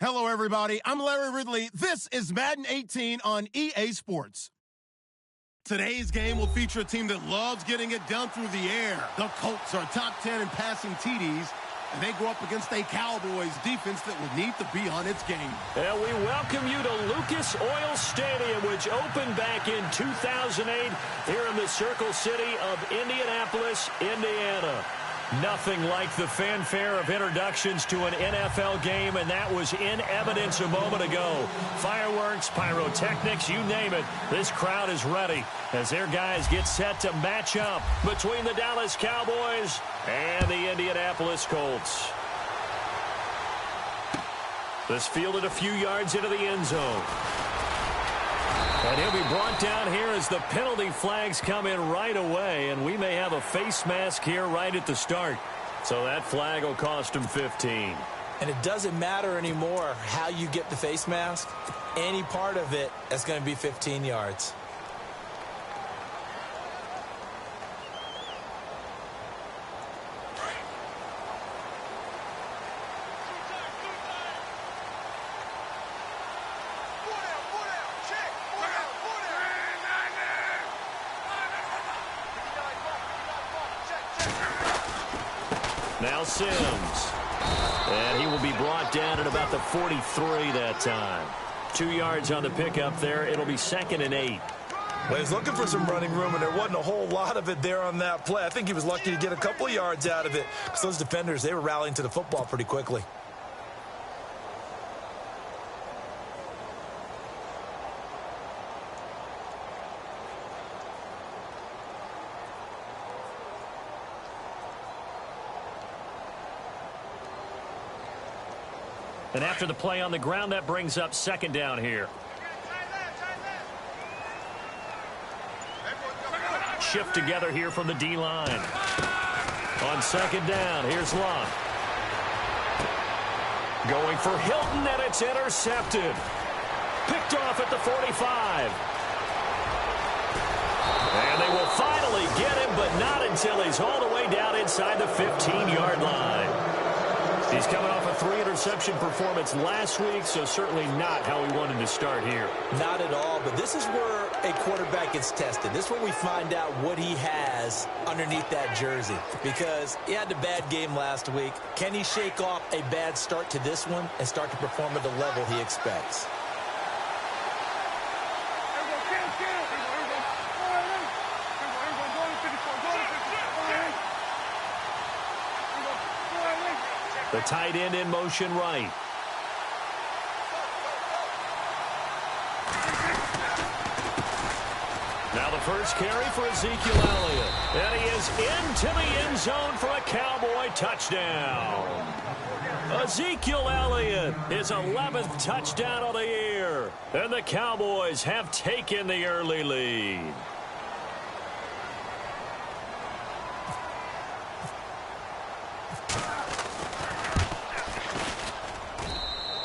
Hello, everybody. I'm Larry Ridley. This is Madden 18 on EA Sports. Today's game will feature a team that loves getting it done through the air. The Colts are top 10 in passing TDs, and they go up against a Cowboys defense that will need to be on its game. And we welcome you to Lucas Oil Stadium, which opened back in 2008 here in the Circle City of Indianapolis, Indiana. Nothing like the fanfare of introductions to an NFL game, and that was in evidence a moment ago. Fireworks, pyrotechnics, you name it. This crowd is ready as their guys get set to match up between the Dallas Cowboys and the Indianapolis Colts. This fielded a few yards into the end zone. And he'll be brought down here as the penalty flags come in right away, and we may have a face mask here right at the start. So that flag will cost him 15. And it doesn't matter anymore how you get the face mask. Any part of it is going to be 15 yards. Now Sims. And he will be brought down at about the 43 that time. 2 yards on the pickup there. It'll be 2nd and 8. Well, he was looking for some running room, and there wasn't a whole lot of it there on that play. I think he was lucky to get a couple of yards out of it because those defenders, they were rallying to the football pretty quickly. And after the play on the ground, that brings up 2nd down here. Shift together here from the D-line. On 2nd down, here's Locke. Going for Hilton, and it's intercepted. Picked off at the 45. And they will finally get him, but not until he's all the way down inside the 15-yard line. He's coming off a 3-interception performance last week, so certainly not how we wanted to start here. Not at all, but this is where a quarterback gets tested. This is where we find out what he has underneath that jersey, because he had a bad game last week. Can he shake off a bad start to this one and start to perform at the level he expects? The tight end in motion right. Now the first carry for Ezekiel Elliott. And he is into the end zone for a Cowboy touchdown. Ezekiel Elliott, his 11th touchdown of the year. And the Cowboys have taken the early lead.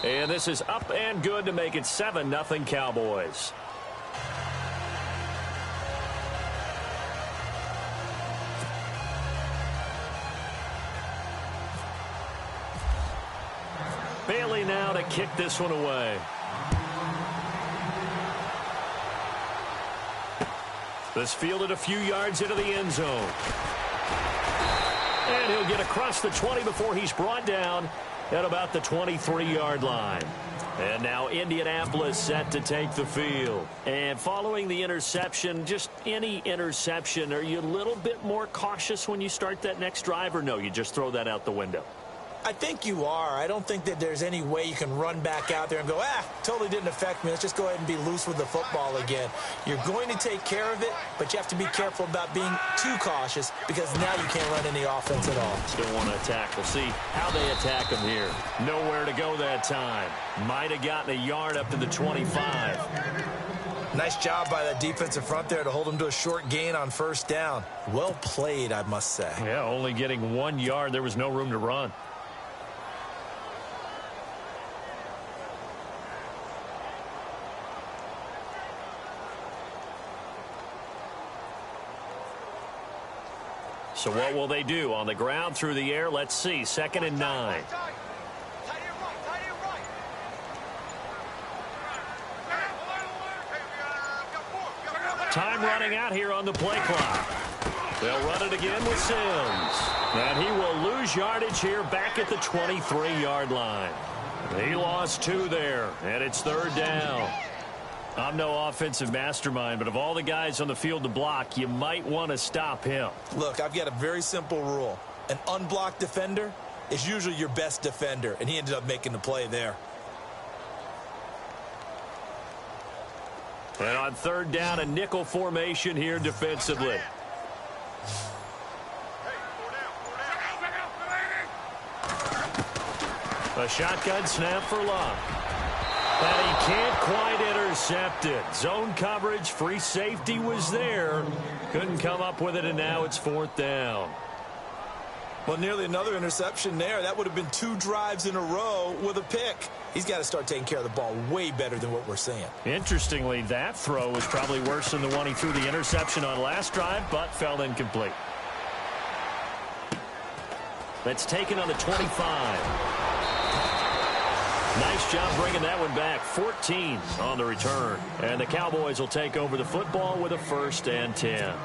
And this is up and good to make it 7-0 Cowboys. Bailey now to kick this one away. This fielded a few yards into the end zone. And he'll get across the 20 before he's brought down at about the 23-yard line. And now Indianapolis set to take the field. And following the interception, just any interception, are you a little bit more cautious when you start that next drive, or no, you just throw that out the window? I think you are. I don't think that there's any way you can run back out there and go, totally didn't affect me. Let's just go ahead and be loose with the football again. You're going to take care of it, but you have to be careful about being too cautious because now you can't run any offense at all. Still want to attack. We'll see how they attack him here. Nowhere to go that time. Might have gotten a yard up to the 25. Nice job by that defensive front there to hold him to a short gain on 1st down. Well played, I must say. Yeah, only getting 1 yard. There was no room to run. So what will they do? On the ground, through the air, let's see. 2nd and 9. Time running out here on the play clock. They'll run it again with Sims. And he will lose yardage here back at the 23-yard line. He lost 2 there, and it's 3rd down. I'm no offensive mastermind, but of all the guys on the field to block, you might want to stop him. Look, I've got a very simple rule. An unblocked defender is usually your best defender, and he ended up making the play there. And on 3rd down, a nickel formation here defensively. A shotgun snap for Locke. And he can't quite intercept it. Zone coverage, free safety was there. Couldn't come up with it, and now it's 4th down. Well, nearly another interception there. That would have been 2 drives in a row with a pick. He's got to start taking care of the ball way better than what we're seeing. Interestingly, that throw was probably worse than the one he threw the interception on last drive, but fell incomplete. That's taken on the 25. Nice job bringing that one back. 14 on the return. And the Cowboys will take over the football with a 1st and 10.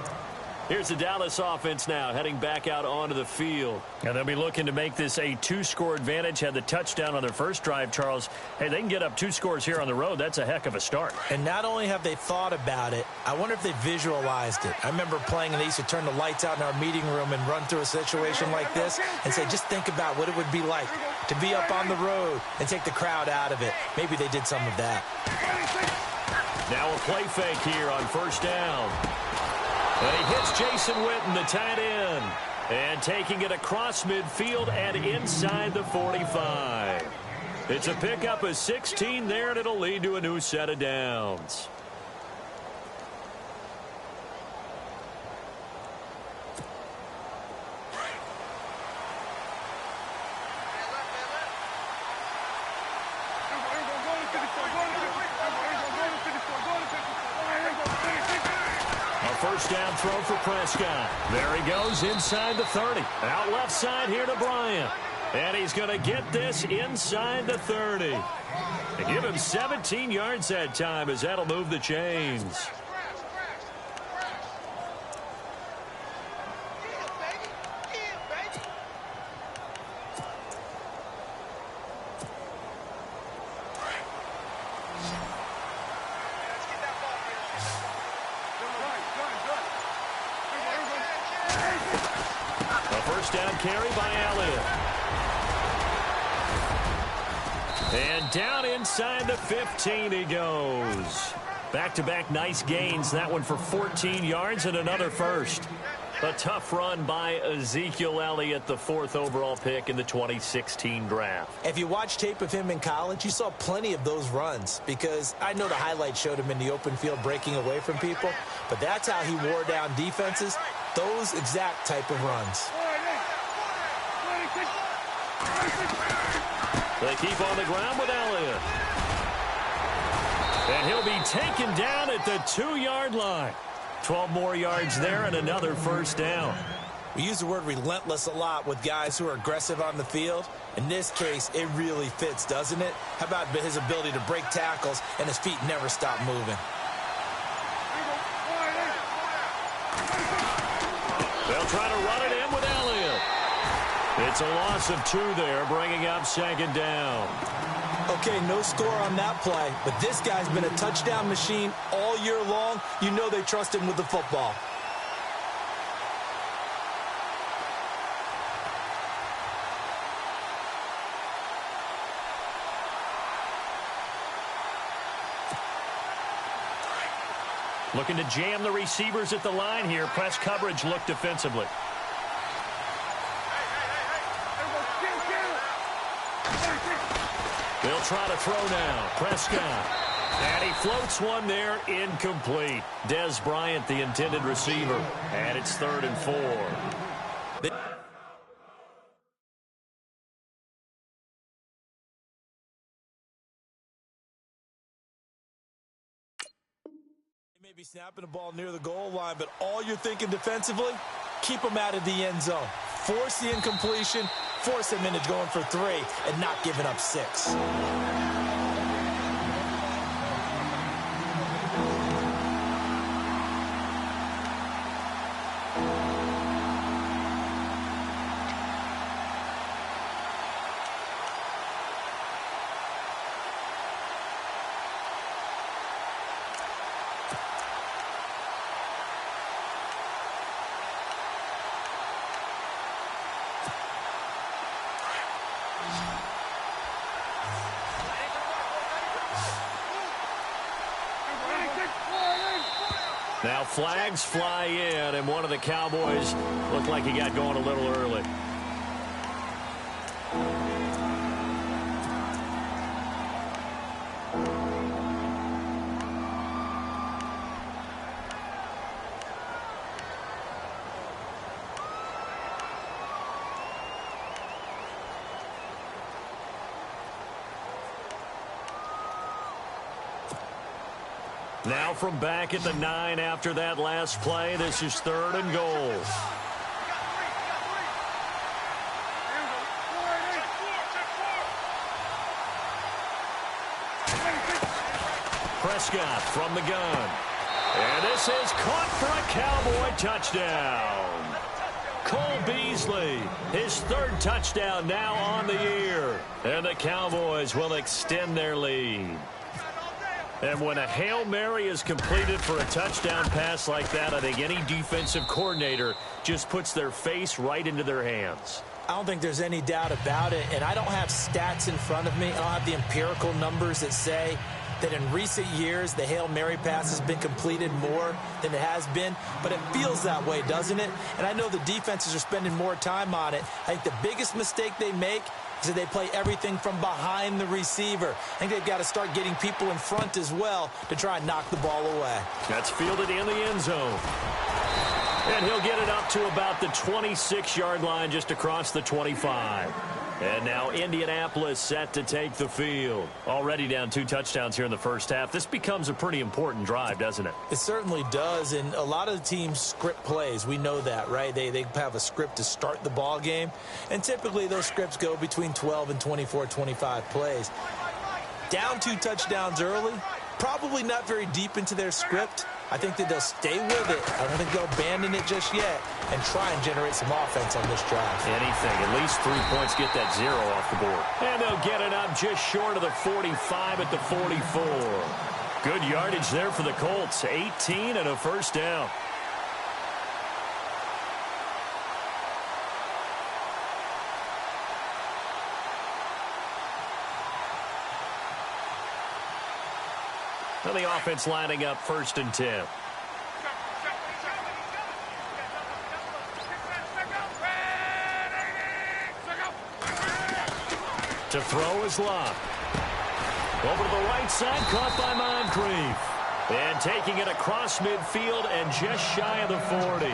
Here's the Dallas offense now heading back out onto the field. And they'll be looking to make this a 2-score advantage. Had the touchdown on their first drive, Charles. Hey, they can get up 2 scores here on the road. That's a heck of a start. And not only have they thought about it, I wonder if they visualized it. I remember playing and they used to turn the lights out in our meeting room and run through a situation like this and say, just think about what it would be like to be up on the road and take the crowd out of it. Maybe they did some of that. Now a play fake here on 1st down. And he hits Jason Witten, the tight end. And taking it across midfield and inside the 45. It's a pickup of 16 there, and it'll lead to a new set of downs. First down throw for Prescott. There he goes inside the 30. Out left side here to Bryant. And he's going to get this inside the 30. They give him 17 yards that time as that'll move the chains. Down carry by Elliott. And down inside the 15 he goes. Back-to-back nice gains. That one for 14 yards and another first. A tough run by Ezekiel Elliott, the 4th overall pick in the 2016 draft. If you watch tape of him in college, you saw plenty of those runs because I know the highlights showed him in the open field breaking away from people, but that's how he wore down defenses, those exact type of runs. They keep on the ground with Elliott. And he'll be taken down at the 2-yard line. 12 more yards there and another first down. We use the word relentless a lot with guys who are aggressive on the field. In this case, it really fits, doesn't it? How about his ability to break tackles and his feet never stop moving? They'll try to run it in with Elliott. It's a loss of 2 there, bringing up 2nd down. Okay, no score on that play, but this guy's been a touchdown machine all year long. You know they trust him with the football. Looking to jam the receivers at the line here. Press coverage look defensively. They'll try to throw now. Prescott. And he floats one there, incomplete. Des Bryant, the intended receiver. And it's 3rd and 4. They may be snapping the ball near the goal line, but all you're thinking defensively, keep them out of the end zone. Force the incompletion, force them into going for 3, and not giving up 6. Now flags fly in, and one of the Cowboys looked like he got going a little early. Now from back at the 9 after that last play, this is 3rd and goal. Prescott from the gun. And this is caught for a Cowboy touchdown. Cole Beasley, his 3rd touchdown now on the year. And the Cowboys will extend their lead. And when a Hail Mary is completed for a touchdown pass like that, I think any defensive coordinator just puts their face right into their hands. I don't think there's any doubt about it, and I don't have stats in front of me. I don't have the empirical numbers that say that in recent years the Hail Mary pass has been completed more than it has been, but it feels that way, doesn't it? And I know the defenses are spending more time on it. I think the biggest mistake they make is that they play everything from behind the receiver. I think they've got to start getting people in front as well to try and knock the ball away. That's fielded in the end zone. And he'll get it up to about the 26-yard line, just across the 25. And now Indianapolis set to take the field. Already down 2 touchdowns here in the first half. This becomes a pretty important drive, doesn't it? It certainly does, and a lot of the teams script plays. We know that, right? They have a script to start the ball game, and typically those scripts go between 12 and 24, 25 plays. Down 2 touchdowns early, probably not very deep into their script. I think that they'll stay with it. I don't think they'll abandon it just yet and try and generate some offense on this drive. Anything. At least 3 points, get that 0 off the board. And they'll get it up just short of the 45 at the 44. Good yardage there for the Colts. 18 and a first down. And the offense lining up 1st and 10. To throw is Locke. Over to the right side, caught by Moncrief. And taking it across midfield and just shy of the 40.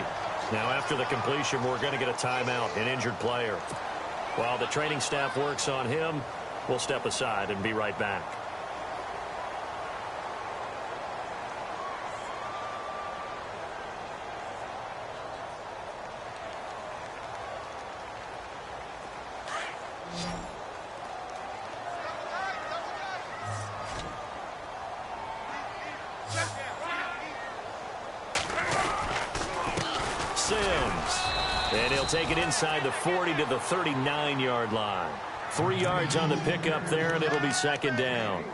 Now after the completion, we're going to get a timeout, an injured player. While the training staff works on him, we'll step aside and be right back. And he'll take it inside the 40 to the 39-yard line. 3 yards on the pickup there, and it'll be 2nd down.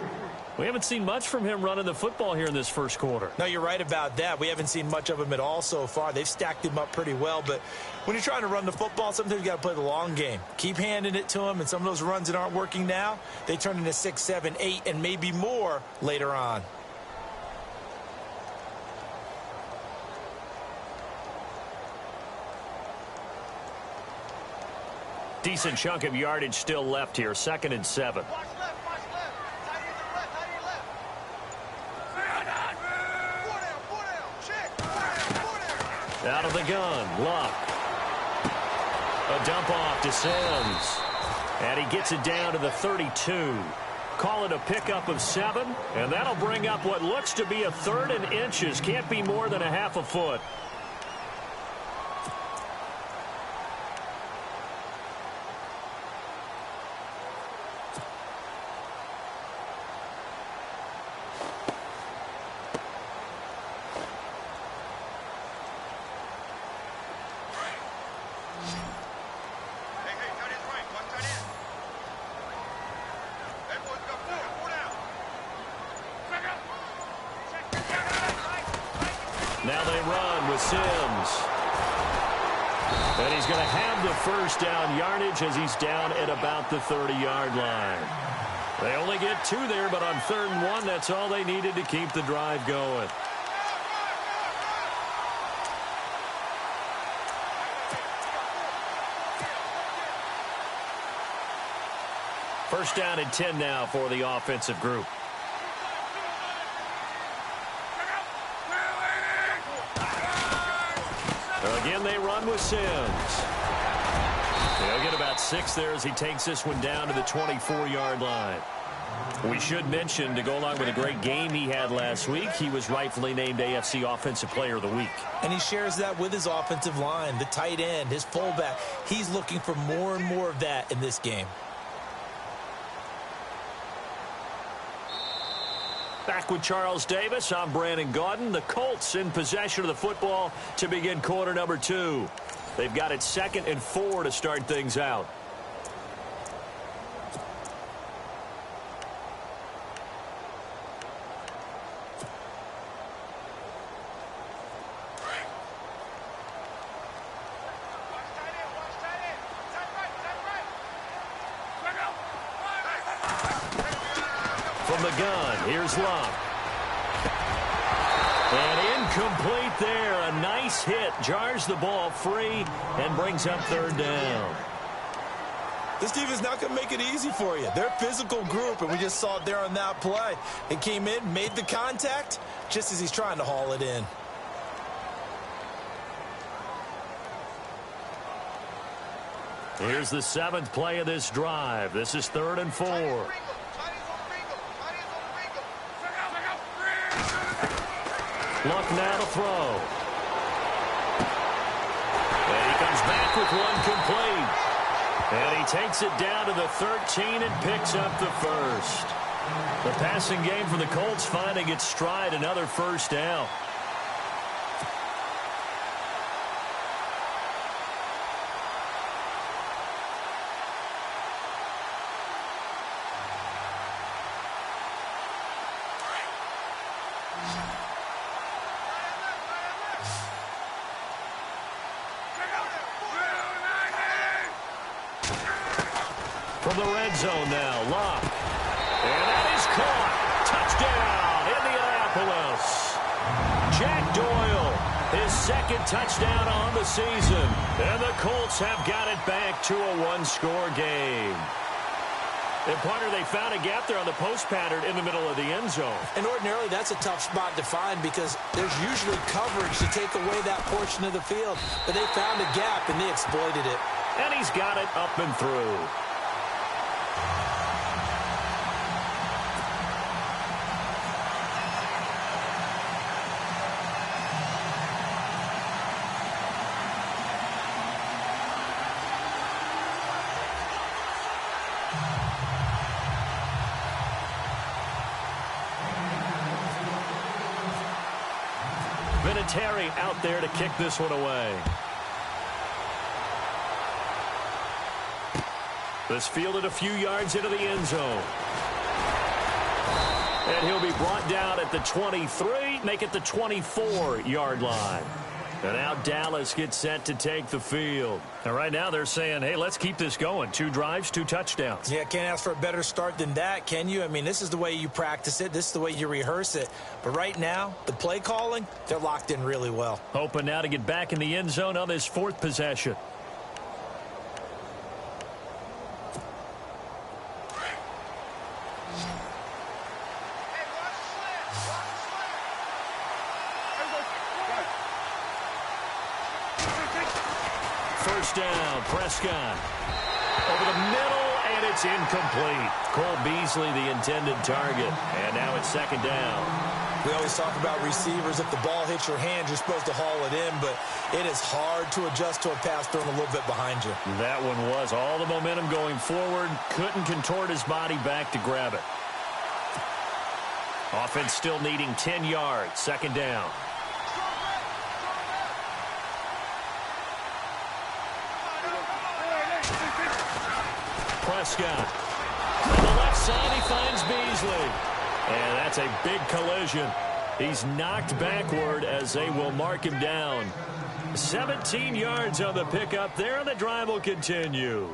We haven't seen much from him running the football here in this first quarter. No, you're right about that. We haven't seen much of him at all so far. They've stacked him up pretty well, but when you're trying to run the football, sometimes you got to play the long game. Keep handing it to him, and some of those runs that aren't working now, they turn into 6, 7, 8, and maybe more later on. Decent chunk of yardage still left here. 2nd and 7. Out of the gun, Luck. A dump off to Sims. And he gets it down to the 32. Call it a pickup of 7, and that'll bring up what looks to be a 3rd and inches. Can't be more than a half a foot. Now they run with Sims. And he's going to have the first down yardage as he's down at about the 30-yard line. They only get 2 there, but on 3rd and 1, that's all they needed to keep the drive going. First down and 10 now for the offensive group. Again, they run with Sims. They'll get about 6 there as he takes this one down to the 24-yard line. We should mention, to go along with a great game he had last week, he was rightfully named AFC Offensive Player of the Week. And he shares that with his offensive line, the tight end, his fullback. He's looking for more and more of that in this game. Back with Charles Davis, I'm Brandon Gaudin. The Colts in possession of the football to begin quarter number 2. They've got it 2nd and 4 to start things out. From the gun, here's Love. And incomplete there. A nice hit. Jars the ball free and brings up 3rd down. This defense is not going to make it easy for you. They're a physical group, and we just saw it there on that play. It came in, made the contact, just as he's trying to haul it in. Here's the 7th play of this drive. This is 3rd and 4. Luck now to throw. And he comes back with one complete. And he takes it down to the 13 and picks up the first. The passing game for the Colts finding its stride, another first down. From the red zone now, Locke. And that is caught. Touchdown, Indianapolis. Jack Doyle, his 2nd touchdown on the season. And the Colts have got it back to a 1-score game. And partner, they found a gap there on the post pattern in the middle of the end zone. And ordinarily, that's a tough spot to find because there's usually coverage to take away that portion of the field. But they found a gap, and they exploited it. And he's got it up and through. Vinatieri out there to kick this one away. This fielded a few yards into the end zone. And he'll be brought down at the 23, make it the 24-yard line. And now Dallas gets set to take the field. And right now they're saying, hey, let's keep this going. 2 drives, 2 touchdowns. Yeah, can't ask for a better start than that, can you? I mean, this is the way you practice it. This is the way you rehearse it. But right now, the play calling, they're locked in really well. Hoping now to get back in the end zone on this 4th possession. First down, Prescott. Over the middle, and it's incomplete. Cole Beasley, the intended target. And now it's 2nd down. We always talk about receivers. If the ball hits your hand, you're supposed to haul it in, but it is hard to adjust to a pass thrown a little bit behind you. That one was all the momentum going forward. Couldn't contort his body back to grab it. Offense still needing 10 yards. 2nd down. Prescott. On the left side, he finds Beasley. And that's a big collision. He's knocked backward as they will mark him down. 17 yards on the pickup there, and the drive will continue.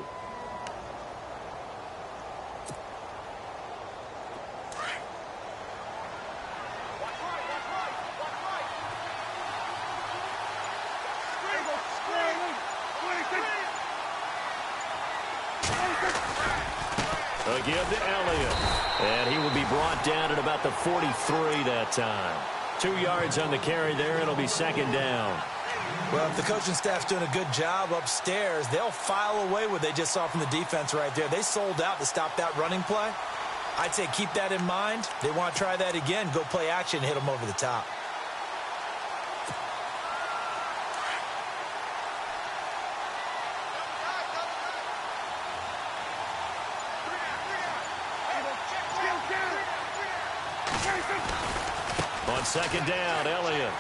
give to Elliott. And he will be brought down at about the 43 that time. 2 yards on the carry there. It'll be second down. Well, if the coaching staff's doing a good job upstairs, they'll file away what they just saw from the defense right there. They sold out to stop that running play. I'd say keep that in mind. They want to try that again. Go play action, hit them over the top. On second down, Elliott.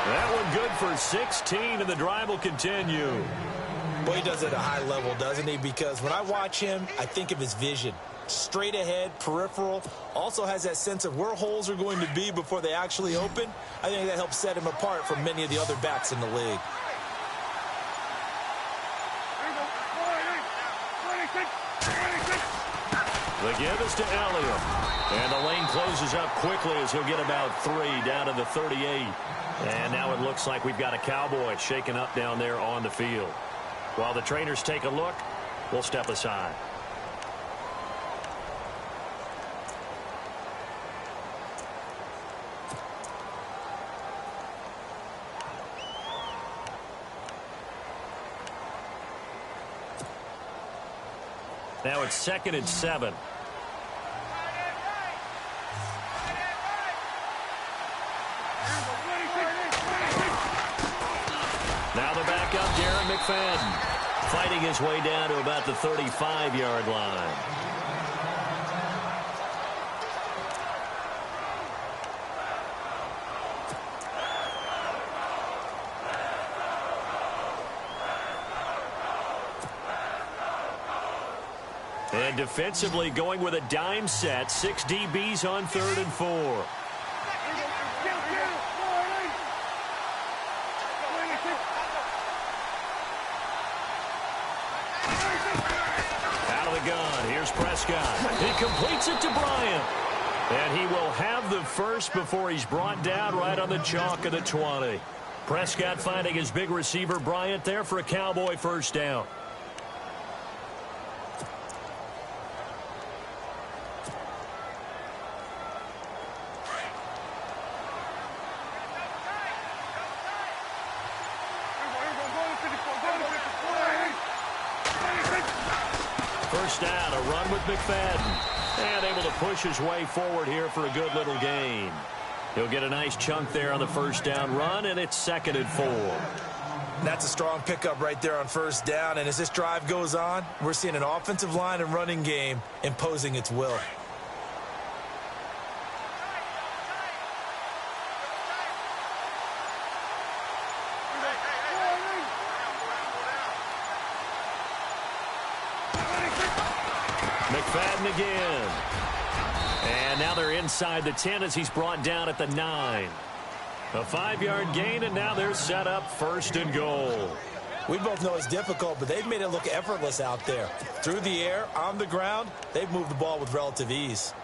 That one good for 16, and the drive will continue. Boy, he does it at a high level, doesn't he? Because when I watch him, I think of his vision. Straight ahead, peripheral. Also has that sense of where holes are going to be before they actually open. I think that helps set him apart from many of the other backs in the league. The give is to Elliott. And the lane closes up quickly as he'll get about 3 down to the 38. And now it looks like we've got a Cowboy shaken up down there on the field. While the trainers take a look, we'll step aside. Now it's 2nd and 7. Now the backup, Darren McFadden, fighting his way down to about the 35-yard line. And defensively going with a dime set, 6 DBs on 3rd and 4. Here's Prescott. He completes it to Bryant. And he will have the first before he's brought down right on the chalk of the 20. Prescott finding his big receiver Bryant there for a Cowboy first down. First down, a run with McFadden. And able to push his way forward here for a good little gain. He'll get a nice chunk there on the first down run, and it's 2nd and 4. That's a strong pickup right there on first down. And as this drive goes on, we're seeing an offensive line and running game imposing its will. McFadden again. And now they're inside the 10 as he's brought down at the 9. A 5-yard gain, and now they're set up 1st and goal. We both know it's difficult, but they've made it look effortless out there. Through the air, on the ground, they've moved the ball with relative ease.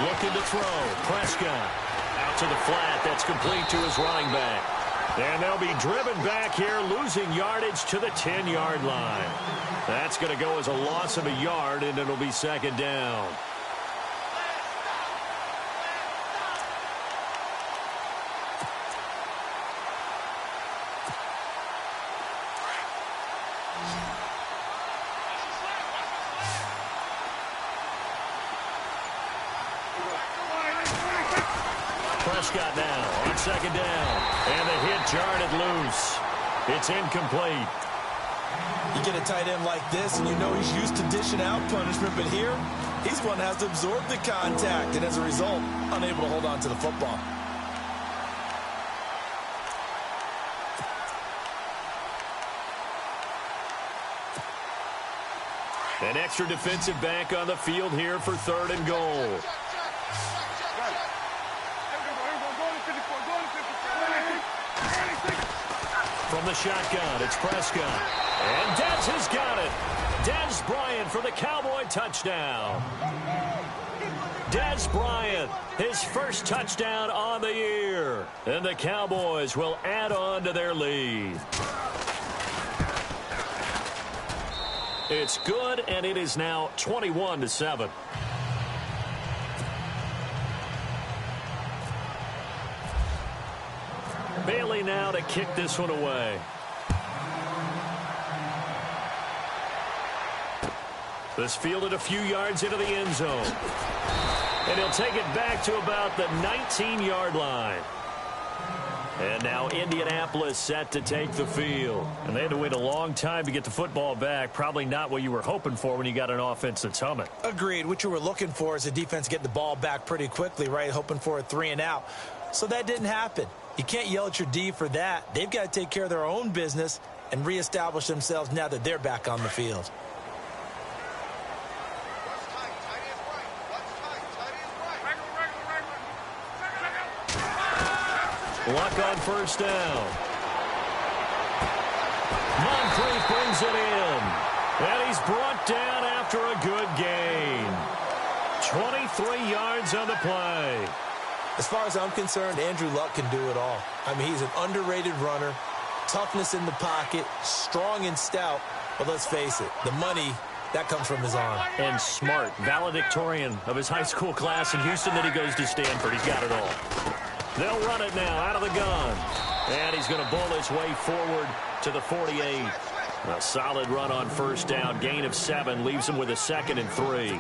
Looking to throw. Prescott out to the flat. That's complete to his running back. And they'll be driven back here, losing yardage to the 10-yard line. That's going to go as a loss of a yard, and it'll be 2nd down. Prescott now on 2nd down. And the hit jarred it loose. It's incomplete. You get a tight end like this, and you know he's used to dishing out punishment, but here, he's one that has to absorb the contact, and as a result, unable to hold on to the football. An extra defensive back on the field here for 3rd and goal. From From the shotgun, it's Prescott. And Dez has got it. Dez Bryant for the Cowboy touchdown. Dez Bryant, his first touchdown on the year. And the Cowboys will add on to their lead. It's good, and it is now 21-7. Bailey now to kick this one away. This fielded a few yards into the end zone. And he'll take it back to about the 19-yard line. And now Indianapolis set to take the field. And they had to wait a long time to get the football back. Probably not what you were hoping for when you got an offense that's humming. Agreed. What you were looking for is a defense get the ball back pretty quickly, right? Hoping for a 3-and-out. So that didn't happen. You can't yell at your D for that. They've got to take care of their own business and reestablish themselves now that they're back on the field. Luck on first down. Moncrief brings it in. And he's brought down after a good gain. 23 yards on the play. As far as I'm concerned, Andrew Luck can do it all. I mean, he's an underrated runner, toughness in the pocket, strong and stout. But let's face it, the money, that comes from his arm. And smart, valedictorian of his high school class in Houston. Then he goes to Stanford. He's got it all. They'll run it now out of the gun. And he's going to bowl his way forward to the 48. A solid run on first down. Gain of 7 leaves him with a 2nd and 3.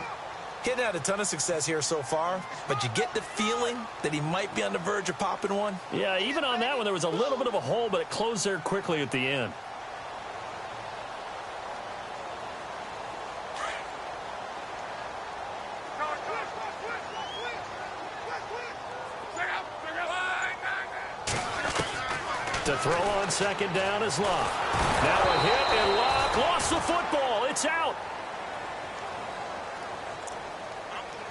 He hadn't had a ton of success here so far, but you get the feeling that he might be on the verge of popping one. Yeah, even on that one, there was a little bit of a hole, but it closed there quickly at the end. To throw on second down is Luck. Now a hit, and Luck lost the football. It's out.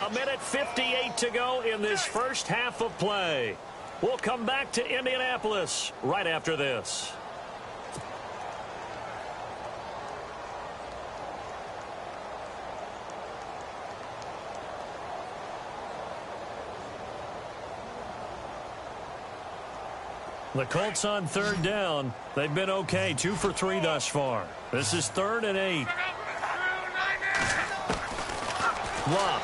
A minute 58 to go in this first half of play. We'll come back to Indianapolis right after this. The Colts on third down. They've been okay, 2 for 3 thus far. This is 3rd and 8. Luck.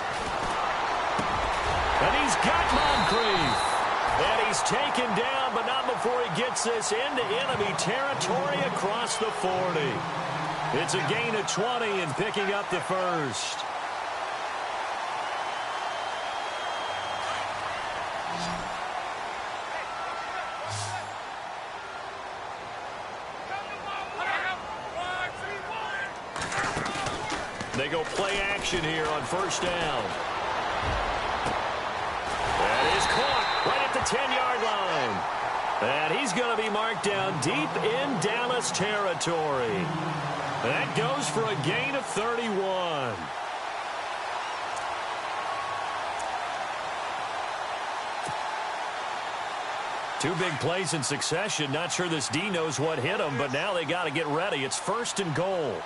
And he's got Moncrief. And he's taken down, but not before he gets this into enemy territory across the 40. It's a gain of 20 and picking up the first. They go play action here on first down. That is caught right at the 10-yard line. And he's going to be marked down deep in Dallas territory. That goes for a gain of 31. Two big plays in succession. Not sure this D knows what hit him, but now they got to get ready. It's 1st and goal.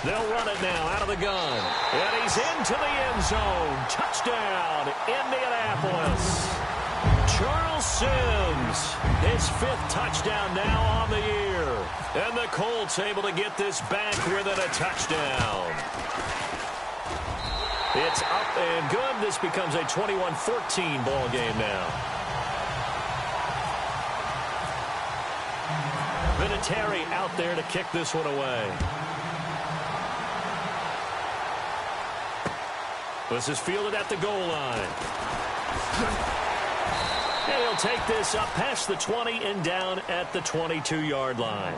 They'll run it now out of the gun. And he's into the end zone. Touchdown, Indianapolis. Charles Sims, his 5th touchdown now on the year. And the Colts able to get this back within a touchdown. It's up and good. This becomes a 21-14 ball game now. Vinatieri out there to kick this one away. This is fielded at the goal line. And he'll take this up past the 20 and down at the 22-yard line.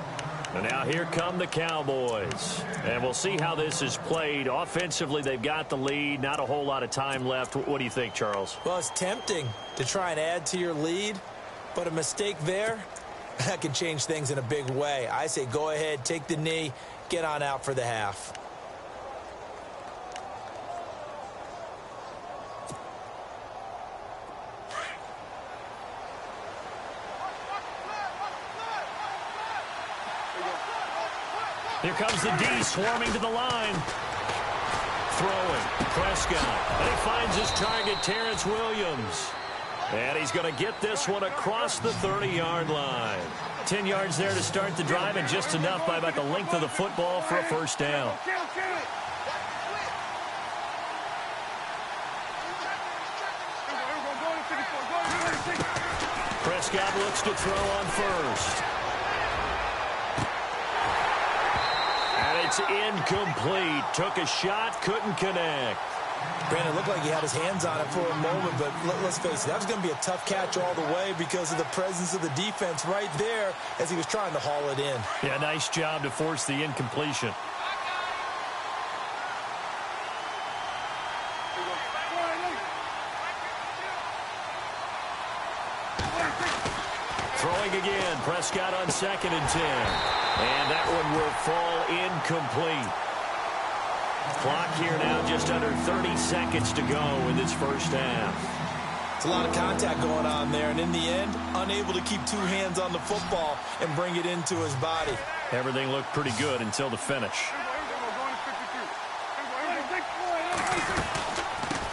And now here come the Cowboys. And we'll see how this is played. Offensively, they've got the lead. Not a whole lot of time left. What do you think, Charles? Well, it's tempting to try and add to your lead, but a mistake there, that can change things in a big way. I say go ahead, take the knee, get on out for the half. Here comes the D swarming to the line. Throwing. Prescott. And he finds his target, Terrence Williams. And he's going to get this one across the 30-yard line. 10 yards there to start the drive, and just enough by about the length of the football for a first down. Prescott looks to throw on first. And it's incomplete. Took a shot, couldn't connect. Brandon, looked like he had his hands on it for a moment, but let's face it, that was going to be a tough catch all the way because of the presence of the defense right there as he was trying to haul it in. Yeah, nice job to force the incompletion. Throwing again, Prescott on 2nd and 10. And that one will fall incomplete. Clock here now just under 30 seconds to go in this first half. It's a lot of contact going on there, and in the end, unable to keep two hands on the football and bring it into his body. Everything looked pretty good until the finish.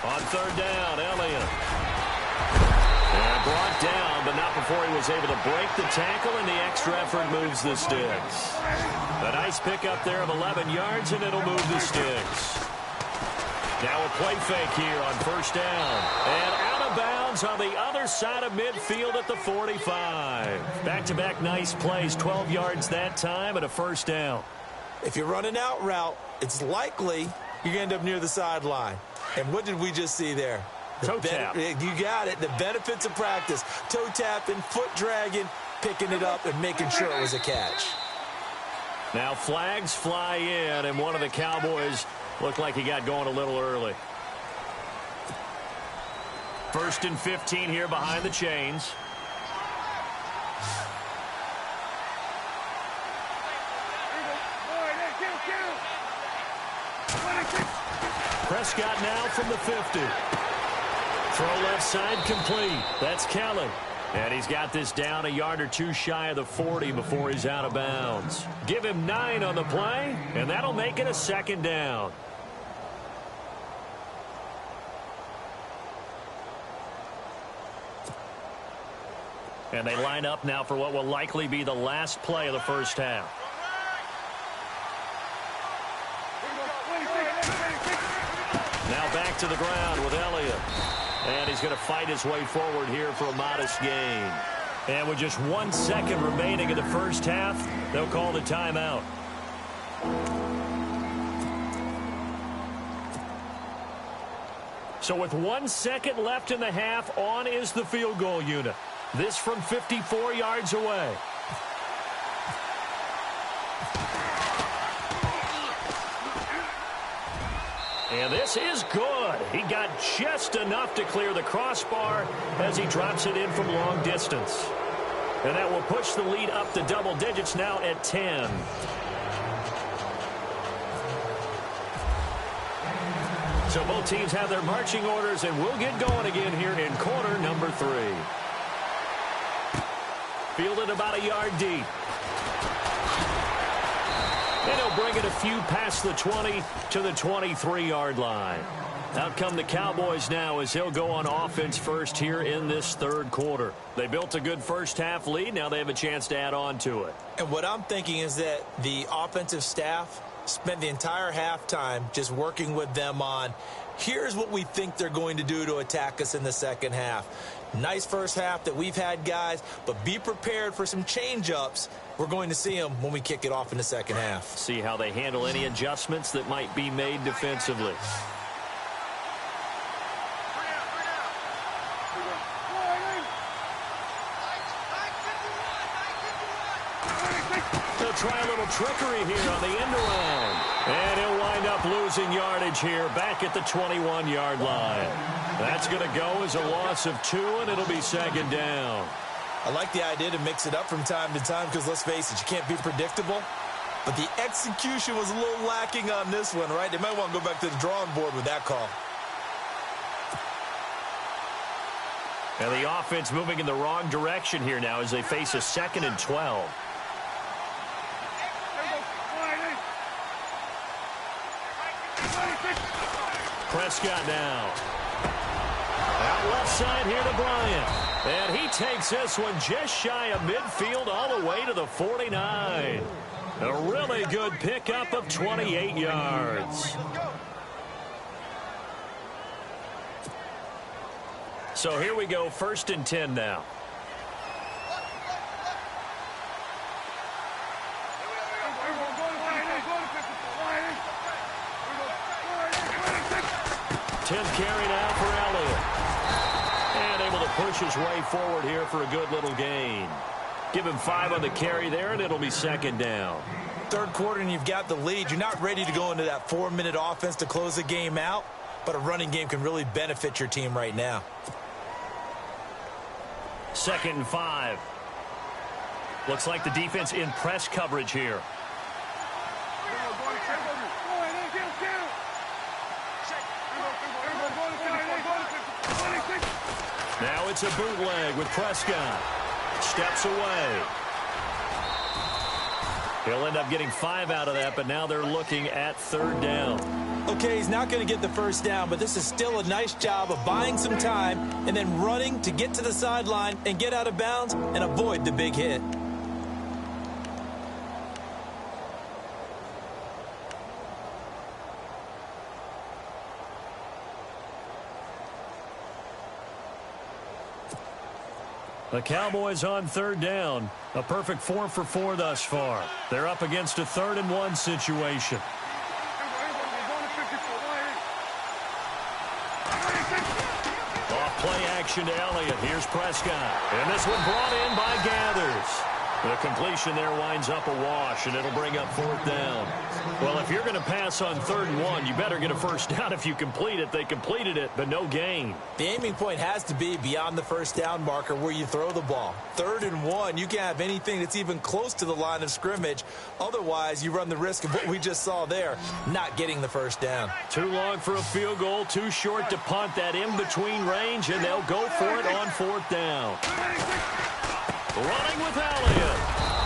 On 3rd down, Elliott. And brought down, but not before he was able to break the tackle, and the extra effort moves the sticks. A nice pickup there of 11 yards, and it'll move the sticks. Now a play fake here on 1st down. And out of bounds on the other side of midfield at the 45. Back-to-back nice plays, 12 yards that time, and a 1st down. If you're running out route, it's likely you're going to end up near the sideline. And what did we just see there? Toe tap. You got it. The benefits of practice. Toe tapping, foot dragging, picking it up, and making sure it was a catch. Now flags fly in, and one of the Cowboys looked like he got going a little early. 1st and 15 here behind the chains. Prescott now from the 50. Throw left side complete. That's Kelly. And he's got this down a yard or two shy of the 40 before he's out of bounds. Give him 9 on the play, and that'll make it a 2nd down. And they line up now for what will likely be the last play of the first half. Now back to the ground with Elliott. And he's going to fight his way forward here for a modest gain. And with just 1 second remaining in the first half, they'll call the timeout. So with 1 second left in the half, on is the field goal unit. This from 54 yards away. And this is good. He got just enough to clear the crossbar as he drops it in from long distance. And that will push the lead up to double digits now at 10. So both teams have their marching orders, and we'll get going again here in quarter number 3. Fielded about a yard deep. And he'll bring it a few past the 20 to the 23-yard line. Out come the Cowboys now as he'll go on offense first here in this 3rd quarter. They built a good first half lead. Now they have a chance to add on to it. And what I'm thinking is that the offensive staff spent the entire halftime just working with them on, here's what we think they're going to do to attack us in the second half. Nice first half that we've had, guys, but be prepared for some change-ups. We're going to see them when we kick it off in the second half. See how they handle any adjustments that might be made defensively. They'll try a little trickery here on the end around. And he'll wind up losing yardage here back at the 21-yard line. That's going to go as a loss of 2, and it'll be 2nd down. I like the idea to mix it up from time to time because, let's face it, you can't be predictable. But the execution was a little lacking on this one, right? They might want to go back to the drawing board with that call. And the offense moving in the wrong direction here now as they face a 2nd and 12. Prescott now. Out left side here to Bryant. And he takes this one just shy of midfield all the way to the 49. A really good pickup of 28 yards. So here we go, 1st and 10 now. Carry now for Elliott. And able to push his way forward here for a good little gain. Give him 5 on the carry there, and it'll be 2nd down. 3rd quarter, and you've got the lead. You're not ready to go into that 4-minute offense to close the game out, but a running game can really benefit your team right now. 2nd and 5. Looks like the defense in press coverage here. Now it's a bootleg with Prescott. Steps away. He'll end up getting 5 out of that, but now they're looking at 3rd down. Okay, he's not going to get the 1st down, but this is still a nice job of buying some time and then running to get to the sideline and get out of bounds and avoid the big hit. The Cowboys on 3rd down. A perfect 4 for 4 thus far. They're up against a 3rd and 1 situation. Off play action to Elliott. Here's Prescott. And this one brought in by Gathers. The completion there winds up a wash, and it'll bring up 4th down. Well, if you're going to pass on 3rd and 1, you better get a 1st down if you complete it. They completed it, but no gain. The aiming point has to be beyond the 1st down marker where you throw the ball. 3rd and 1, you can't have anything that's even close to the line of scrimmage. Otherwise, you run the risk of what we just saw there, not getting the 1st down. Too long for a field goal, too short to punt that in-between range, and they'll go for it on 4th down. Running with Elliott.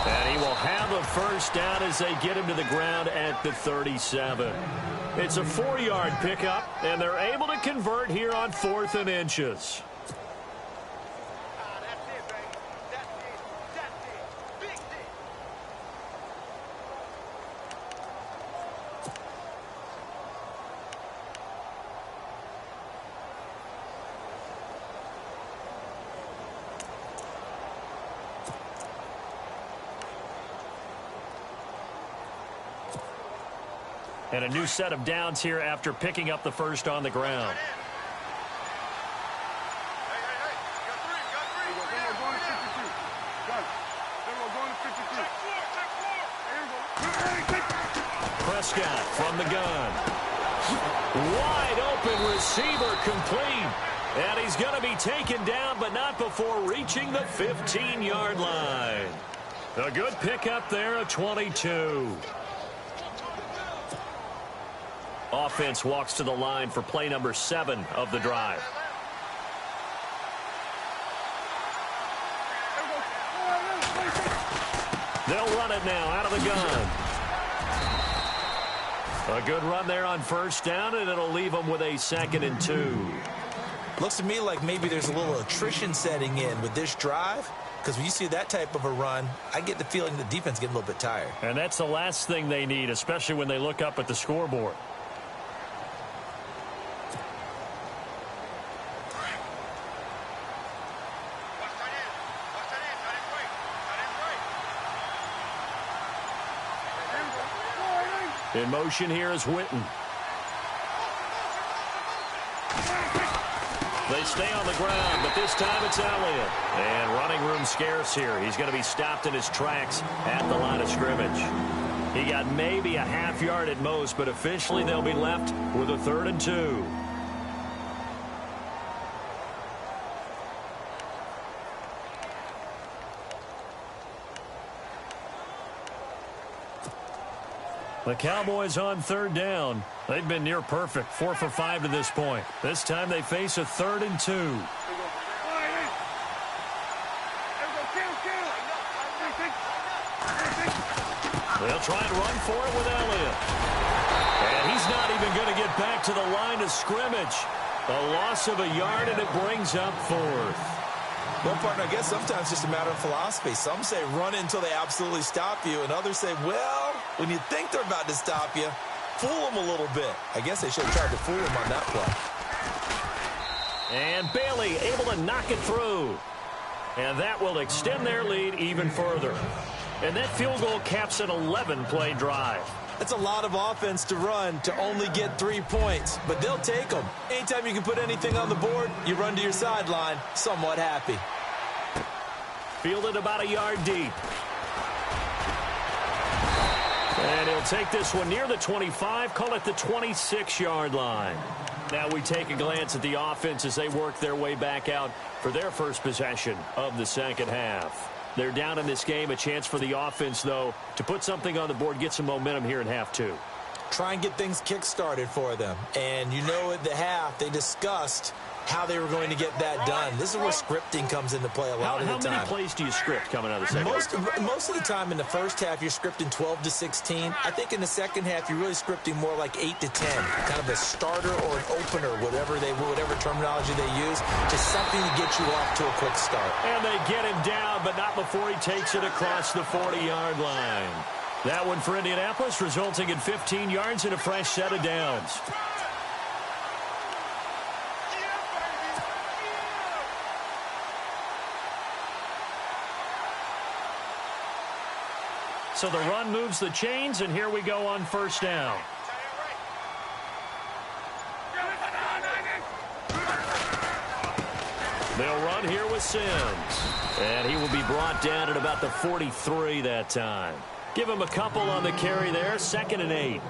And he will have a 1st down as they get him to the ground at the 37. It's a 4-yard pickup, and they're able to convert here on 4th and inches. And a new set of downs here after picking up the 1st on the ground. Prescott from the gun. Wide open receiver complete. And he's going to be taken down, but not before reaching the 15-yard line. A good pickup there, a 22. Offense walks to the line for play number 7 of the drive. They'll run it now out of the gun. A good run there on 1st down, and it'll leave them with a 2nd and 2. Looks to me like maybe there's a little attrition setting in with this drive. Because when you see that type of a run, I get the feeling the defense getting a little bit tired. And that's the last thing they need, especially when they look up at the scoreboard. In motion here is Witten. They stay on the ground, but this time it's Elliott. And running room scarce here. He's going to be stopped in his tracks at the line of scrimmage. He got maybe a half yard at most, but officially they'll be left with a 3rd and 2. The Cowboys on 3rd down. They've been near perfect, 4 for 5 to this point. This time they face a 3rd and 2. They'll try and run for it with Elliott. And he's not even going to get back to the line of scrimmage. A loss of a yard, and it brings up fourth. Well, partner, I guess sometimes it's just a matter of philosophy. Some say run until they absolutely stop you, and others say, well, when you think they're about to stop you, fool them a little bit. I guess they should have tried to fool them on that play. And Bailey able to knock it through. And that will extend their lead even further. And that field goal caps an 11-play drive. That's a lot of offense to run to only get 3 points, but they'll take them. Anytime you can put anything on the board, you run to your sideline, somewhat happy. Fielded about a yard deep. And he'll take this one near the 25, call it the 26-yard line. Now we take a glance at the offense as they work their way back out for their first possession of the second half. They're down in this game. A chance for the offense, though, to put something on the board, get some momentum here in half two. Try and get things kick-started for them. And you know at the half, they discussed how they were going to get that done. This is where scripting comes into play a lot of the time. How many plays do you script coming out of the second half? Most of the time in the first half, you're scripting 12 to 16. I think in the second half, you're really scripting more like 8 to 10. Kind of a starter or an opener, whatever terminology they use. Just something to get you off to a quick start. And they get him down, but not before he takes it across the 40-yard line. That one for Indianapolis, resulting in 15 yards and a fresh set of downs. So the run moves the chains, and here we go on first down. They'll run here with Sims. And he will be brought down at about the 43 that time. Give him a couple on the carry there, 2nd and 8.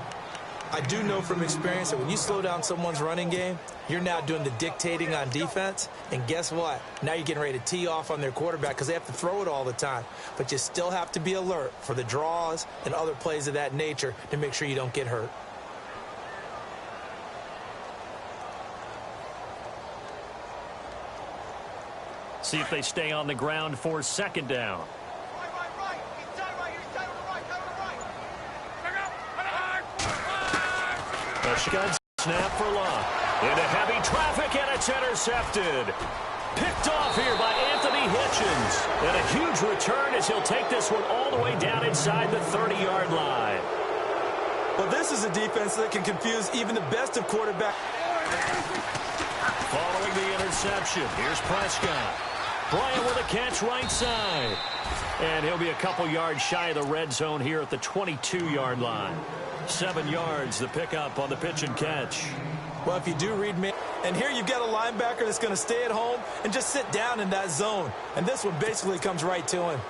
I do know from experience that when you slow down someone's running game, you're now doing the dictating on defense. And guess what? Now you're getting ready to tee off on their quarterback because they have to throw it all the time. But you still have to be alert for the draws and other plays of that nature to make sure you don't get hurt. See if they stay on the ground for 2nd down. A shotgun snap for Locke. Into heavy traffic, and it's intercepted. Picked off here by Anthony Hitchens. And a huge return as he'll take this one all the way down inside the 30-yard line. Well, this is a defense that can confuse even the best of quarterbacks. Following the interception, here's Prescott. Bryant with a catch right side. And he'll be a couple yards shy of the red zone here at the 22-yard line. 7 yards, the pickup on the pitch and catch. Well, if you do read me, and here you've got a linebacker that's going to stay at home and just sit down in that zone. And this one basically comes right to him.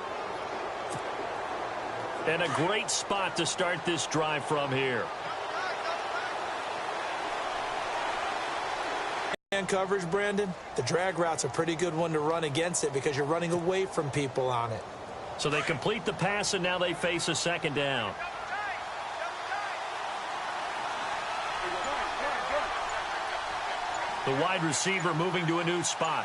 And a great spot to start this drive from here. And coverage, Brandon, the drag route's a pretty good one to run against it because you're running away from people on it. So they complete the pass, and now they face a 2nd down. The wide receiver moving to a new spot.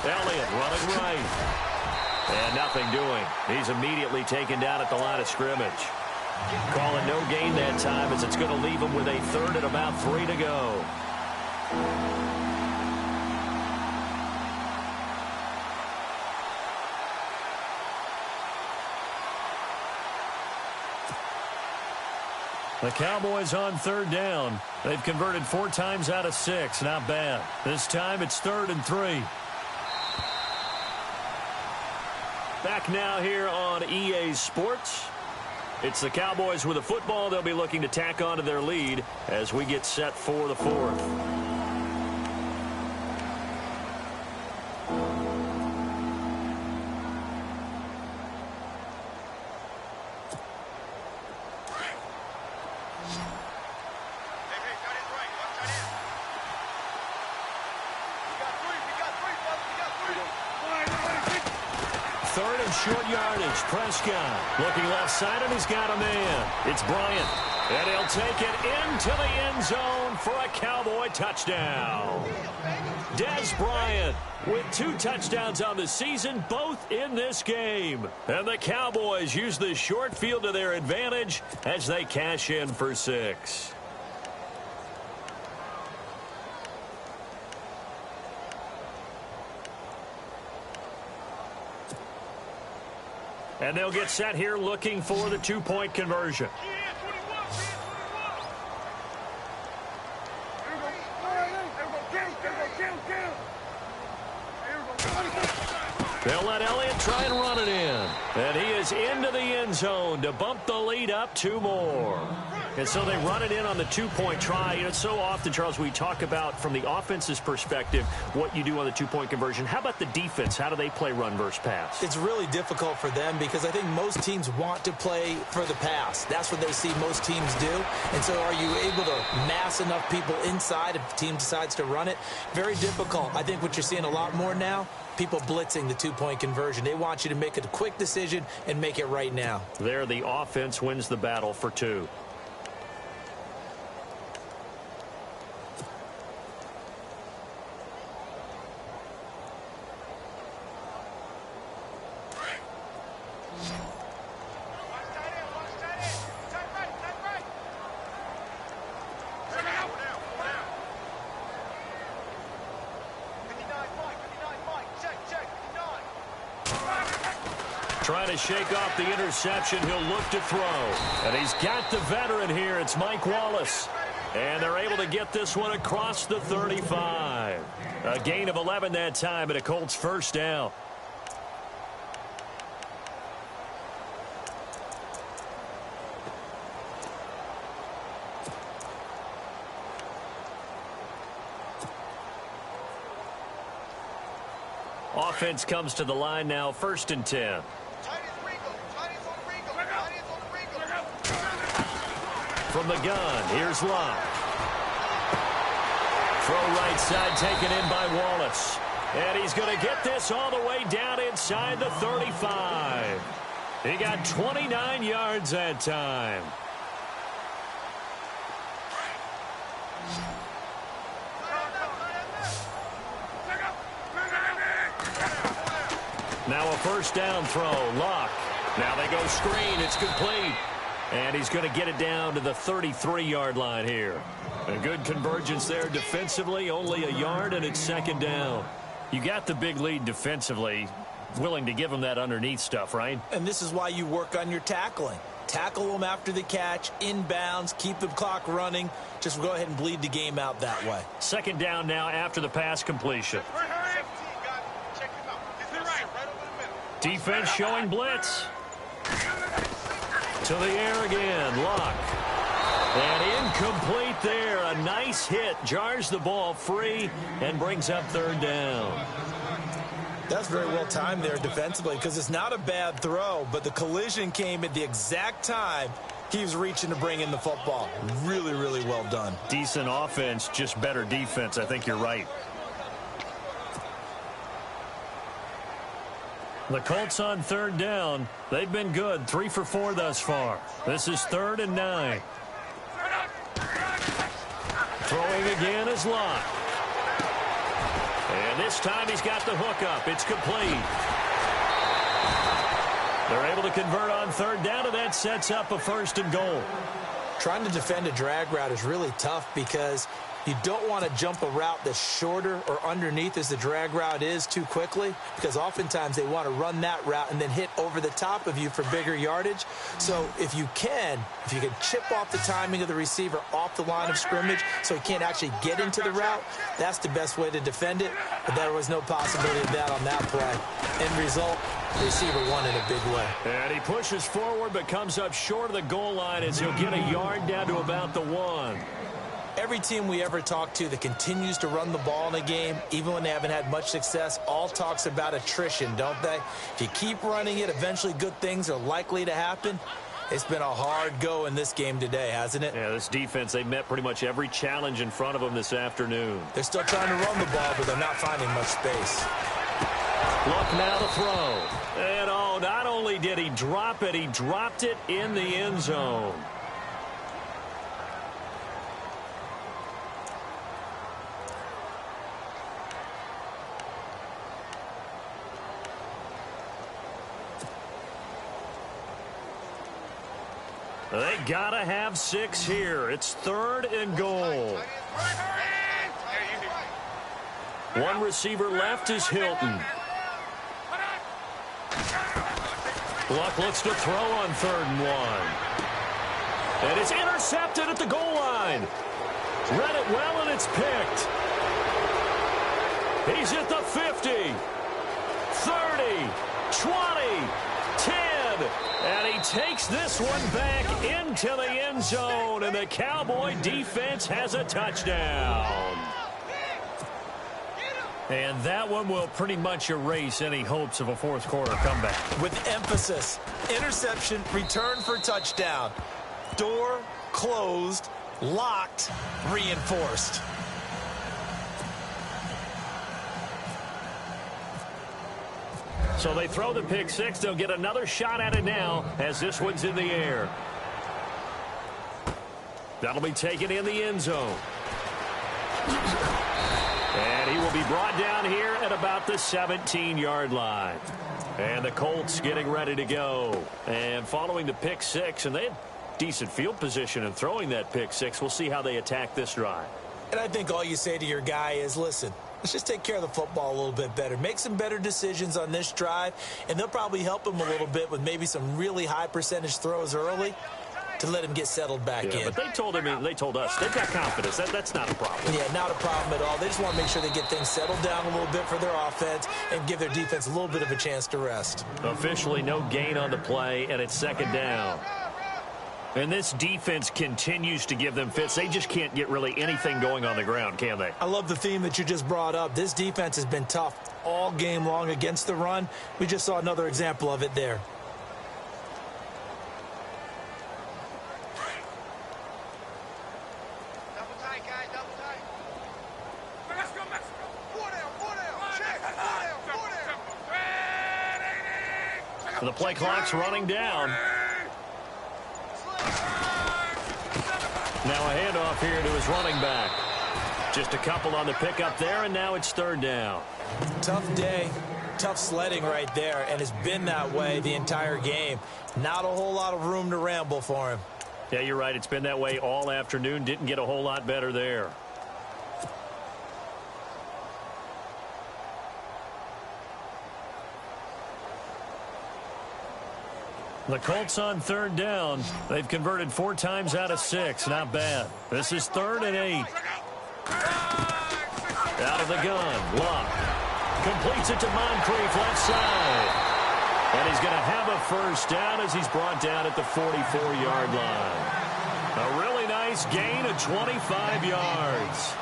Elliott running right. And nothing doing. He's immediately taken down at the line of scrimmage. Calling no gain that time as it's going to leave him with a 3rd and about 3 to go. The Cowboys on 3rd down. They've converted 4 times out of 6. Not bad. This time it's 3rd and 3. Back now here on EA Sports. It's the Cowboys with a football. They'll be looking to tack on to their lead as we get set for the 4th. Short yardage. Prescott looking left side, and he's got a man. It's Bryant. And he'll take it into the end zone for a Cowboy touchdown. Des Bryant with 2 touchdowns on the season, both in this game. And the Cowboys use the short field to their advantage as they cash in for 6. And they'll get set here looking for the 2-point conversion. They'll let Elliott try and run it in. And he is into the end zone to bump the lead up 2 more. And so they run it in on the 2-point try. You know, so often, Charles, we talk about from the offense's perspective what you do on the 2-point conversion. How about the defense? How do they play run versus pass? It's really difficult for them because I think most teams want to play for the pass. That's what they see most teams do. And so are you able to mass enough people inside if the team decides to run it? Very difficult. I think what you're seeing a lot more now, people blitzing the 2-point conversion. They want you to make a quick decision and make it right now. There, the offense wins the battle for 2. Trying to shake off the interception. He'll look to throw. And he's got the veteran here. It's Mike Wallace. And they're able to get this one across the 35. A gain of 11 that time and a Colts first down. Offense comes to the line now, 1st and 10. From the gun, here's Locke. Throw right side taken in by Wallace. And he's going to get this all the way down inside the 35. He got 29 yards that time. Now a first down throw, Locke. Now they go screen, it's complete. And he's going to get it down to the 33-yard line here. A good convergence there defensively, only a yard, and it's 2nd down. You got the big lead defensively, willing to give him that underneath stuff, right? And this is why you work on your tackling. Tackle them after the catch, inbounds, keep the clock running. Just go ahead and bleed the game out that way. 2nd down now after the pass completion. Defense showing blitz. To the air again, Locke. And incomplete there. A nice hit. Jars the ball free and brings up 3rd down. That's very well timed there defensively because it's not a bad throw, but the collision came at the exact time he was reaching to bring in the football. Really, really well done. Decent offense, just better defense. I think you're right. The Colts on 3rd down. They've been good. 3 for 4 thus far. This is 3rd and 9. Throwing again is Locke. And this time he's got the hook up. It's complete. They're able to convert on 3rd down, and that sets up a 1st and goal. Trying to defend a drag route is really tough because you don't want to jump a route that's shorter or underneath as the drag route is too quickly, because oftentimes they want to run that route and then hit over the top of you for bigger yardage. So if you can chip off the timing of the receiver off the line of scrimmage so he can't actually get into the route, that's the best way to defend it. But there was no possibility of that on that play. End result, the receiver won in a big way. And he pushes forward but comes up short of the goal line as he'll get a yard down to about the 1. Every team we ever talk to that continues to run the ball in a game, even when they haven't had much success, all talks about attrition, don't they? If you keep running it, eventually good things are likely to happen. It's been a hard go in this game today, hasn't it? Yeah, this defense, they met pretty much every challenge in front of them this afternoon. They're still trying to run the ball, but they're not finding much space. Luck now to throw. And not only did he drop it, he dropped it in the end zone. They gotta have 6 here. It's 3rd and goal. One receiver left is Hilton. Luck looks to throw on 3rd and 1. And it's intercepted at the goal line. Read it well, and it's picked. He's at the 50, 30, 20, 10. And he takes this one back into the end zone. And the Cowboy defense has a touchdown. And that one will pretty much erase any hopes of a fourth quarter comeback. With emphasis, interception, return for touchdown. Door closed, locked, reinforced. So they throw the pick 6. They'll get another shot at it now as this one's in the air. That'll be taken in the end zone. And he will be brought down here at about the 17-yard line. And the Colts getting ready to go. And following the pick 6, and they had decent field position in throwing that pick 6. We'll see how they attack this drive. And I think all you say to your guy is, listen, let's just take care of the football a little bit better. Make some better decisions on this drive, and they'll probably help him a little bit with maybe some really high percentage throws early to let him get settled back in. But they told us they've got confidence. That's not a problem. Yeah, not a problem at all. They just want to make sure they get things settled down a little bit for their offense and give their defense a little bit of a chance to rest. Officially no gain on the play, and it's 2nd down. And this defense continues to give them fits. They just can't get really anything going on the ground, can they? I love the theme that you just brought up. This defense has been tough all game long against the run. We just saw another example of it there. The play clock's running down. Now a handoff here to his running back. Just a couple on the pickup there, and now it's 3rd down. Tough day, tough sledding right there, and it's been that way the entire game. Not a whole lot of room to ramble for him. Yeah, you're right. It's been that way all afternoon. Didn't get a whole lot better there. The Colts on 3rd down. They've converted 4 times out of 6. Not bad. This is 3rd and 8. Out of the gun. Luck completes it to Moncrief left side. And he's going to have a first down as he's brought down at the 44-yard line. A really nice gain of 25 yards.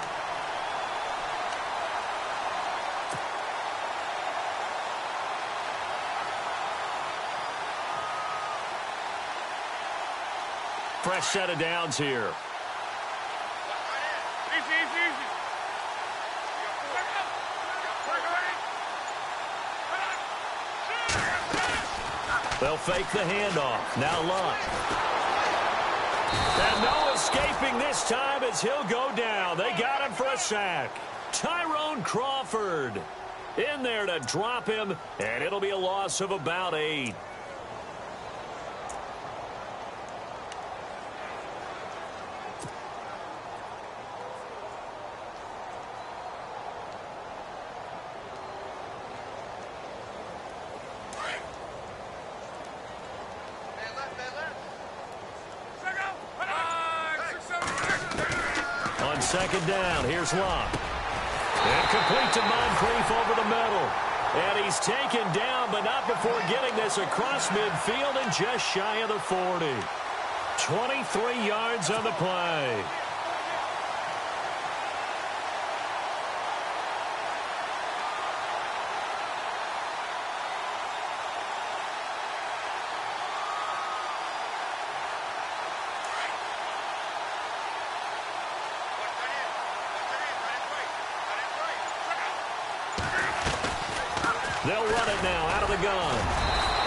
Fresh set of downs here. They'll fake the handoff. Now Luck. And no escaping this time as he'll go down. They got him for a sack. Tyrone Crawford in there to drop him, and it'll be a loss of about 8. On 2nd down, here's Luck. And complete to Moncrief over the middle. And he's taken down, but not before getting this across midfield and just shy of the 40. 23 yards on the play. They'll run it now out of the gun.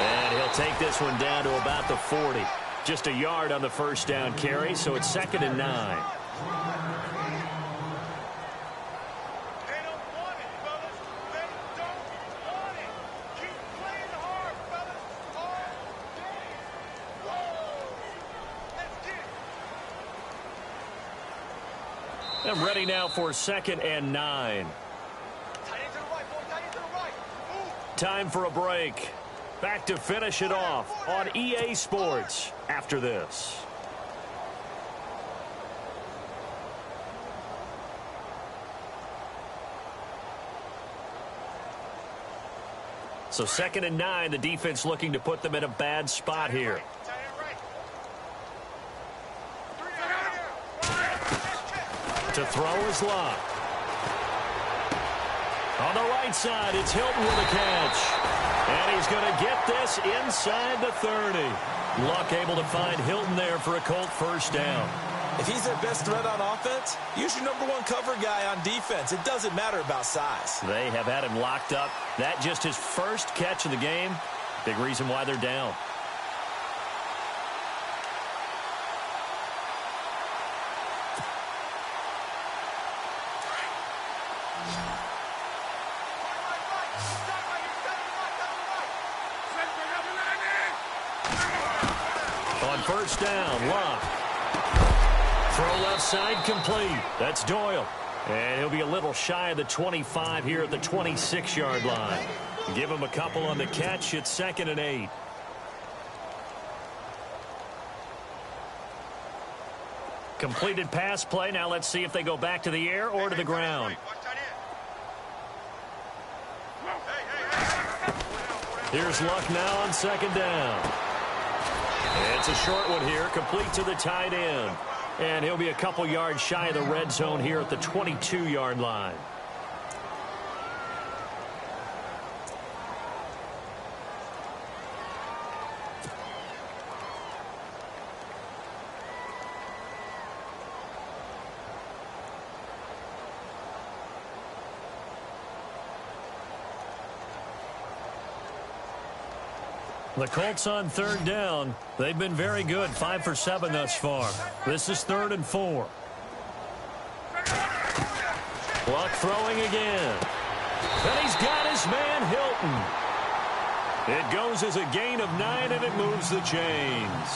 And he'll take this one down to about the 40. Just a yard on the first down carry, so it's 2nd and 9. I'm ready now for 2nd and 9. Time for a break. Back to finish it off on EA Sports after this. So 2nd and 9, the defense looking to put them in a bad spot here. To throw is Luck. On the right side, it's Hilton with a catch. And he's going to get this inside the 30. Luck able to find Hilton there for a Colt first down. If he's their best threat on offense, use your #1 cover guy on defense. It doesn't matter about size. They have had him locked up. That just his first catch of the game. Big reason why they're down. On first down, Luck. Throw left side complete. That's Doyle. And he'll be a little shy of the 25 here at the 26-yard line. Give him a couple on the catch. It's 2nd and 8. Completed pass play. Now let's see if they go back to the air or to the ground. Here's Luck now on 2nd down. It's a short one here, complete to the tight end. And he'll be a couple yards shy of the red zone here at the 22-yard line. The Colts on 3rd down. They've been very good, 5 for 7 thus far. This is 3rd and 4. Luck throwing again. And he's got his man Hilton. It goes as a gain of 9, and it moves the chains.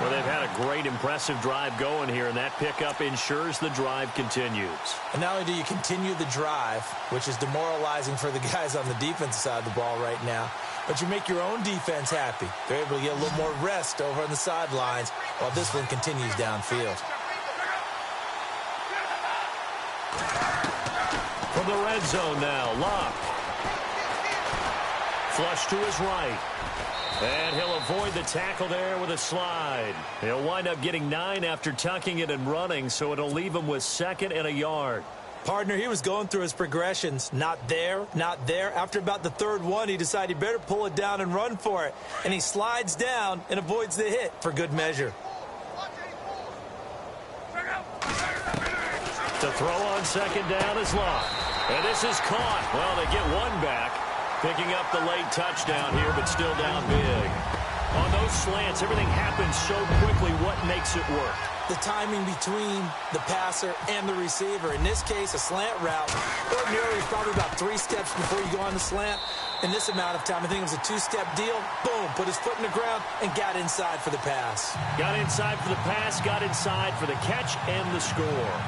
Well, they've had a great, impressive drive going here, and that pickup ensures the drive continues. And not only do you continue the drive, which is demoralizing for the guys on the defensive side of the ball right now, but you make your own defense happy. They're able to get a little more rest over on the sidelines while this one continues downfield. From the red zone now, Luck. Flush to his right. And he'll avoid the tackle there with a slide. He'll wind up getting 9 after tucking it and running, so it'll leave him with 2nd and a yard. Partner, he was going through his progressions. Not there, not there. After about the 3rd one, he decided he better pull it down and run for it. And he slides down and avoids the hit for good measure. To throw on 2nd down is Luck. And this is caught. Well, they get one back. Picking up the late touchdown here, but still down big. On those slants, everything happens so quickly. What makes it work? The timing between the passer and the receiver. In this case, a slant route. Ordinarily, it's probably about 3 steps before you go on the slant. In this amount of time, I think it was a 2-step deal. Boom, put his foot in the ground and got inside for the pass. Got inside for the pass, got inside for the catch and the score.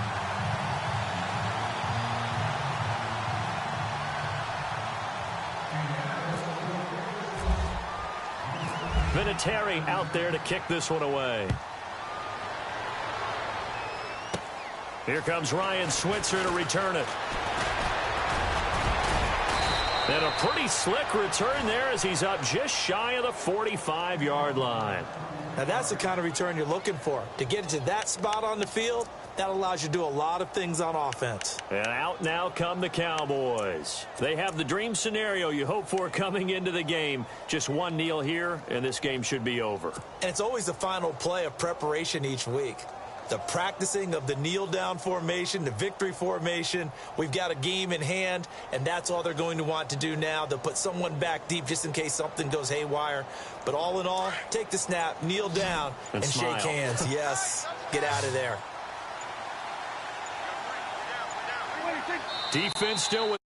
Vinatieri out there to kick this one away. Here comes Ryan Switzer to return it. And a pretty slick return there as he's up just shy of the 45-yard line. Now that's the kind of return you're looking for. To get it to that spot on the field, that allows you to do a lot of things on offense. And out now come the Cowboys. They have the dream scenario you hope for coming into the game. Just one kneel here, and this game should be over. And it's always the final play of preparation each week. The practicing of the kneel-down formation, the victory formation. We've got a game in hand, and that's all they're going to want to do now. They'll put someone back deep just in case something goes haywire. But all in all, take the snap, kneel down, and shake hands. Yes, get out of there. Defense still with